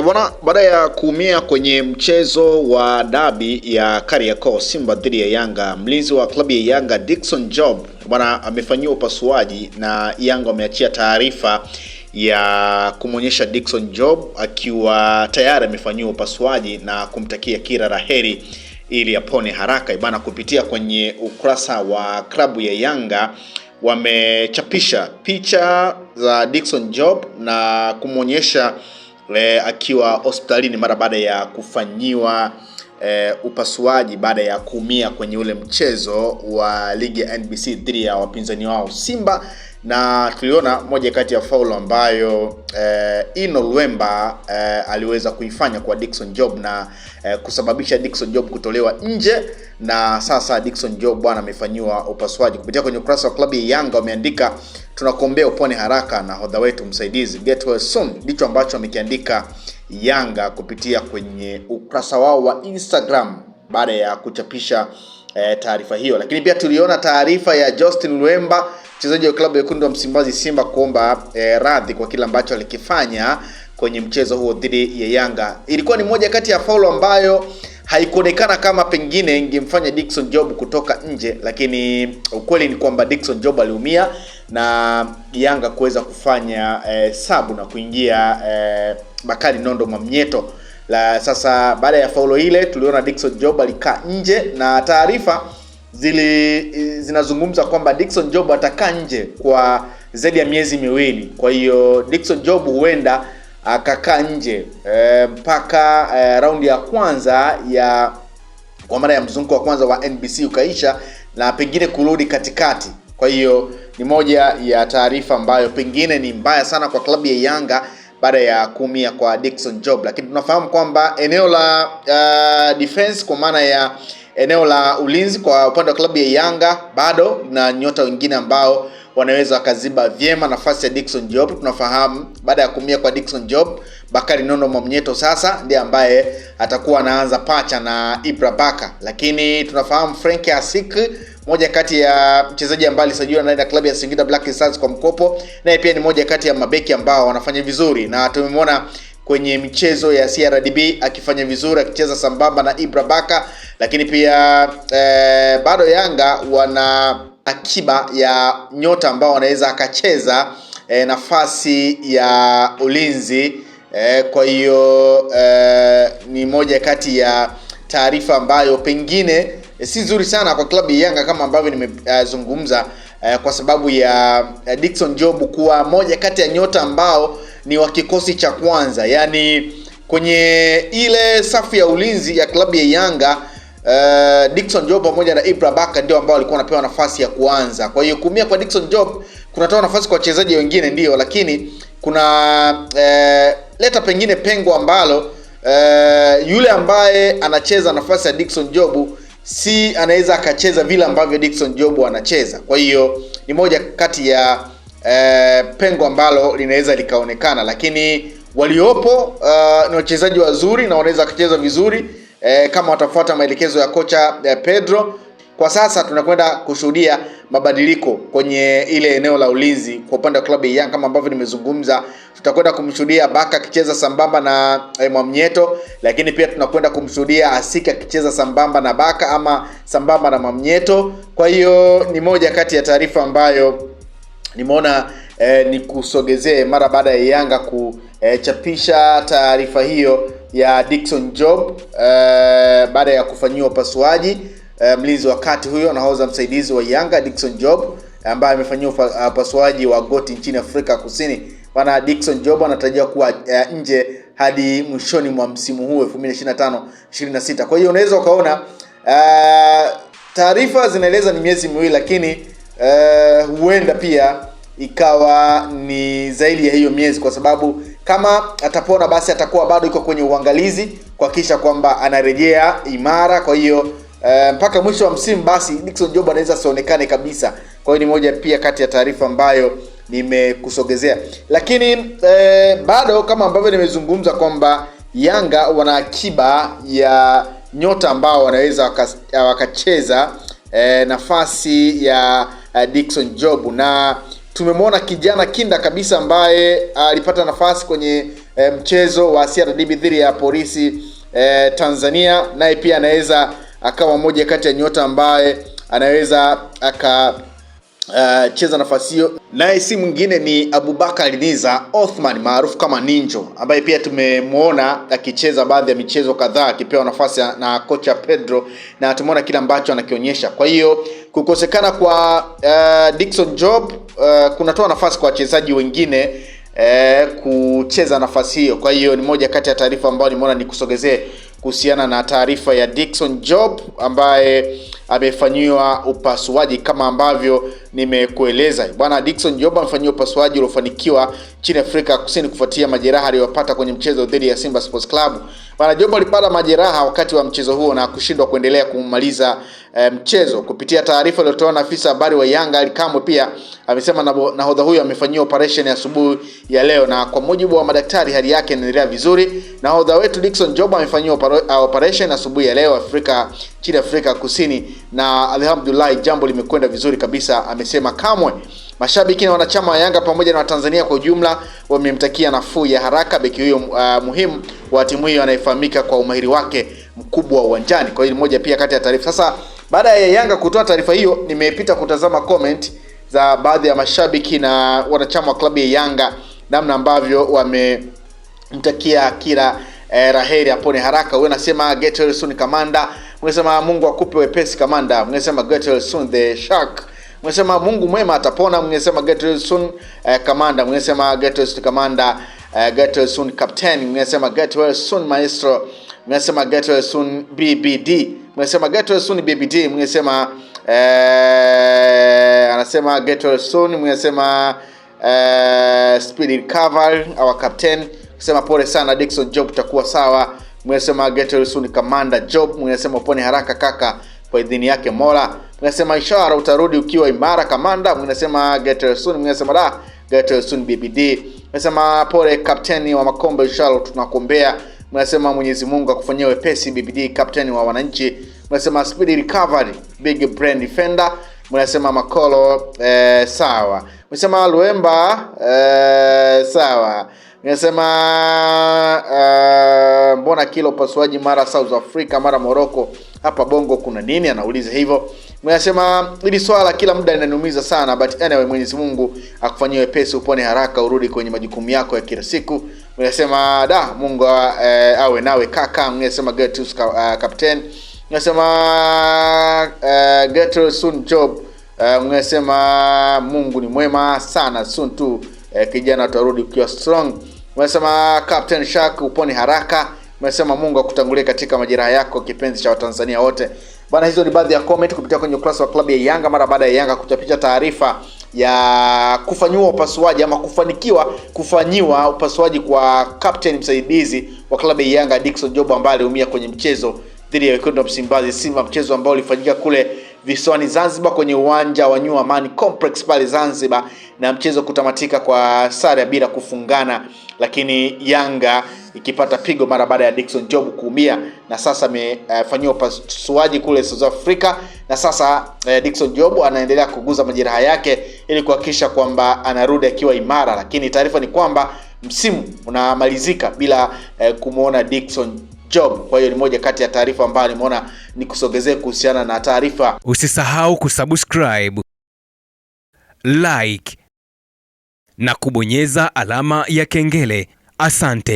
Bwana, baada ya kuumia kwenye mchezo wa dabi ya Kariakoo Simba dhidi ya Yanga, mlinzi wa klabu ya Yanga Dickson Job bwana amefanyiwa upasuaji na Yanga wameachia taarifa ya kumwonyesha Dickson Job akiwa tayari amefanyiwa upasuaji na kumtakia kila laheri ili apone haraka. Bwana, kupitia kwenye ukurasa wa klabu ya Yanga wamechapisha picha za Dickson Job na kumwonyesha akiwa hospitalini mara baada ya kufanyiwa upasuaji baada ya kuumia kwenye ule mchezo wa ligi ya NBC dhidi ya wapinzani wao Simba. Na tuliona moja kati ya faulu ambayo Ino Luemba aliweza kuifanya kwa Dickson Job na kusababisha Dickson Job kutolewa nje, na sasa Dickson Job bwana amefanyiwa upasuaji. Kupitia kwenye ukurasa wa klabu ya Yanga wameandika, tunakuombea upone haraka na hodha wetu msaidizi, get well soon. Ndicho ambacho amekiandika Yanga kupitia kwenye ukurasa wao wa Instagram baada ya kuchapisha taarifa hiyo. Lakini pia tuliona taarifa ya Justin Luemba, mchezaji wa klabu ya Wekundu wa Msimbazi Simba, kuomba radhi kwa kile ambacho alikifanya kwenye mchezo huo dhidi ya Yanga. Ilikuwa ni moja kati ya faulu ambayo haikuonekana kama pengine ingemfanya Dickson Job kutoka nje, lakini ukweli ni kwamba Dickson Job aliumia na Yanga kuweza kufanya sabu na kuingia Bakari Nondo Mwamnyeto. Sasa baada ya faulo ile tuliona Dickson Job alikaa nje, na taarifa zinazungumza kwamba Dickson Job atakaa nje kwa zaidi ya miezi miwili. Kwa hiyo Dickson Job huenda akakaa nje mpaka raundi ya kwanza kwa maana ya mzunguko wa kwanza wa NBC ukaisha na pengine kurudi katikati. Kwa hiyo ni moja ya taarifa ambayo pengine ni mbaya sana kwa klabu ya Yanga baada ya kuumia kwa Dickson Job. Lakini tunafahamu kwamba eneo la defense, kwa maana ya eneo la ulinzi kwa upande wa klabu ya Yanga, bado na nyota wengine ambao wanaweza wakaziba vyema nafasi ya Dickson Job. Tunafahamu baada ya kuumia kwa Dickson Job, Bakari Nondo Mwamnyeto sasa ndiye ambaye atakuwa anaanza pacha na Ibra Baka. Lakini tunafahamu Frank Asik, moja kati ya mchezaji ambaye alisajiliwa na klabu ya Singida Black Stars kwa mkopo, naye pia ni moja kati ya mabeki ambao wanafanya vizuri, na tumemwona kwenye michezo ya CRDB akifanya vizuri akicheza sambamba na Ibra Baka. Lakini pia bado Yanga wana akiba ya nyota ambao wanaweza akacheza nafasi ya ulinzi. Kwa hiyo ni moja kati ya taarifa ambayo pengine si nzuri sana kwa klabu ya Yanga kama ambavyo nimezungumza, kwa sababu ya Dickson Job kuwa moja kati ya nyota ambao ni wa kikosi cha kwanza, yani kwenye ile safu ya ulinzi ya klabu ya Yanga. Dickson Job pamoja na Ibra Baka ndio ambao walikuwa wanapewa nafasi ya kuanza. Kwa hiyo kuumia kwa Dickson Job kunatoa nafasi kwa wachezaji wengine ndio, lakini kuna leta pengine pengo ambalo yule ambaye anacheza nafasi ya Dickson Job si anaweza akacheza vile ambavyo Dickson Job anacheza. Kwa hiyo ni moja kati ya pengo ambalo linaweza likaonekana, lakini waliopo ni wachezaji wazuri na wanaweza kucheza vizuri kama watafuata maelekezo ya kocha Pedro. Kwa sasa tunakwenda kushuhudia mabadiliko kwenye ile eneo la ulinzi kwa upande wa klabu ya Yanga kama ambavyo nimezungumza. Tutakwenda kumshuhudia Baka akicheza sambamba na Mwamnyeto, lakini pia tunakwenda kumshuhudia Asika akicheza sambamba na Baka ama sambamba na Mwamnyeto. Kwa hiyo ni moja kati ya taarifa ambayo nimeona ni kusogezee mara baada ya Yanga kuchapisha taarifa hiyo ya Dickson Job baada ya kufanyiwa upasuaji. Mlinzi wa kati huyo nahodha msaidizi wa Yanga Dickson Job ambaye amefanyiwa upasuaji wa goti nchini Afrika Kusini. Bwana Dickson Job anatarajiwa kuwa nje hadi mwishoni mwa msimu huu 2025-26. Kwa hiyo unaweza ukaona taarifa zinaeleza ni miezi miwili, lakini huenda pia ikawa ni zaidi ya hiyo miezi, kwa sababu kama atapona basi atakuwa bado yuko kwenye uangalizi kuhakikisha kwamba anarejea imara. Kwa hiyo mpaka mwisho wa msimu basi Dickson Job anaweza sionekane kabisa. Kwa hiyo ni moja pia kati ya taarifa ambayo nimekusogezea, lakini bado kama ambavyo nimezungumza kwamba Yanga wana akiba ya nyota ambao wanaweza wakacheza nafasi ya Dickson Job, na tumemwona kijana kinda kabisa ambaye alipata nafasi kwenye mchezo wa CRDB dhidi ya Polisi Tanzania, naye pia anaweza akawa mmoja kati ya nyota ambaye anaweza cheza nafasi hiyo. Naye si mwingine ni Abubakar Niza Othman maarufu kama Ninjo, ambaye pia tumemwona akicheza baadhi ya michezo kadhaa akipewa nafasi na kocha Pedro, na tumeona kile ambacho anakionyesha. Kwa hiyo kukosekana kwa Dickson Job kunatoa nafasi kwa wachezaji wengine kucheza nafasi hiyo. Kwa hiyo ni moja kati ya taarifa ambayo nimeona nikusogezee kuhusiana na taarifa ya Dickson Job ambaye amefanyiwa upasuaji kama ambavyo nimekueleza. Bwana Dickson Job amefanyiwa upasuaji uliofanikiwa nchini Afrika Kusini kufuatia majeraha aliyopata kwenye mchezo dhidi ya Simba Sports Club. Bwana Job alipata majeraha wakati wa mchezo huo na kushindwa kuendelea kumaliza mchezo. Kupitia taarifa iliyotolewa na afisa habari wa Yanga Ali Kamwe, pia amesema nahodha huyo amefanyiwa operation asubuhi ya leo, na kwa mujibu wa madaktari hali yake inaendelea vizuri. Nahodha wetu Dickson Job amefanyiwa operation asubuhi ya leo nchini Afrika Kusini, na alhamdulillah jambo limekwenda vizuri kabisa, amesema Kamwe. Mashabiki na wanachama wa Yanga pamoja na Watanzania kwa ujumla wamemtakia nafuu ya haraka beki huyo muhimu wa timu hiyo anayefahamika kwa umahiri wake mkubwa uwanjani. Kwa hiyo ni moja pia kati ya taarifa. Sasa baada ya Yanga kutoa taarifa hiyo, nimepita kutazama comment za baadhi ya mashabiki na wanachama wa klabu ya Yanga, namna ambavyo wamemtakia kila raheri apone haraka. Wewe unasema get well soon Kamanda, unasema Mungu akupe wepesi Kamanda, unasema get well soon the Shark, unasema Mungu mwema atapona, unasema get well soon Kamanda, unasema get well soon Kamanda, get well soon Captain, unasema get well soon Maestro, unasema get well soon BBD, unasema get well soon BBD, unasema anasema get well soon, unasema speed recovery our captain, unasema pole sana Dickson Job, utakuwa sawa, unasema get well soon Commander Job, unasema upone haraka kaka kwa idhini yake Mola, unasema inshallah utarudi ukiwa imara Kamanda, unasema get well soon, unasema get well soon BBD, unasema pole captain wa Makombe, inshallah tunakuombea, unasema Mwenyezi Mungu akufanyie wepesi BBD captain wa wananchi, unasema speed recovery big brain defender, unasema Makolo sawa, unasema Luemba sawa, unasema mbona kila upasuaji mara South Africa mara Morocco, hapa Bongo kuna nini? Anauliza hivyo. Unasema hili swala kila muda linaniumiza sana, but anyway Mwenyezi Mungu akufanyie wepesi upone haraka urudi kwenye majukumu yako ya kila siku. Unasema Mungu awe nawe kaka, unasema get to captain, unasema get well soon Job, unasema Mungu ni mwema sana, soon tu kijana atarudi ukiwa strong, unasema Captain Shark upone haraka, unasema Mungu akutangulie katika majeraha yako kipenzi cha Watanzania wote. Bana, hizo ni baadhi ya comment kupitia kwenye ukurasa wa klabu ya Yanga mara baada ya Yanga kuchapisha taarifa ya kufanyiwa upasuaji ama kufanikiwa kufanyiwa upasuaji kwa captain msaidizi wa klabu ya Yanga Dickson Job ambaye aliumia kwenye mchezo dhidi ya Wekundu wa Msimbazi Simba, mchezo ambao ulifanyika kule visiwani Zanzibar kwenye uwanja wa New Amani Complex pale Zanzibar, na mchezo kutamatika kwa sare bila kufungana, lakini Yanga ikipata pigo mara baada ya Dickson Job kuumia, na sasa amefanyiwa upasuaji kule South Africa, na sasa Dickson Job anaendelea kuguza majeraha yake ili kuhakikisha kwamba anarudi akiwa imara, lakini taarifa ni kwamba msimu unamalizika bila kumuona Dickson Job. Kwa hiyo ni moja kati ya taarifa ambayo nimeona nikusogezee kuhusiana na taarifa. Usisahau kusubscribe, like na kubonyeza alama ya kengele. Asante.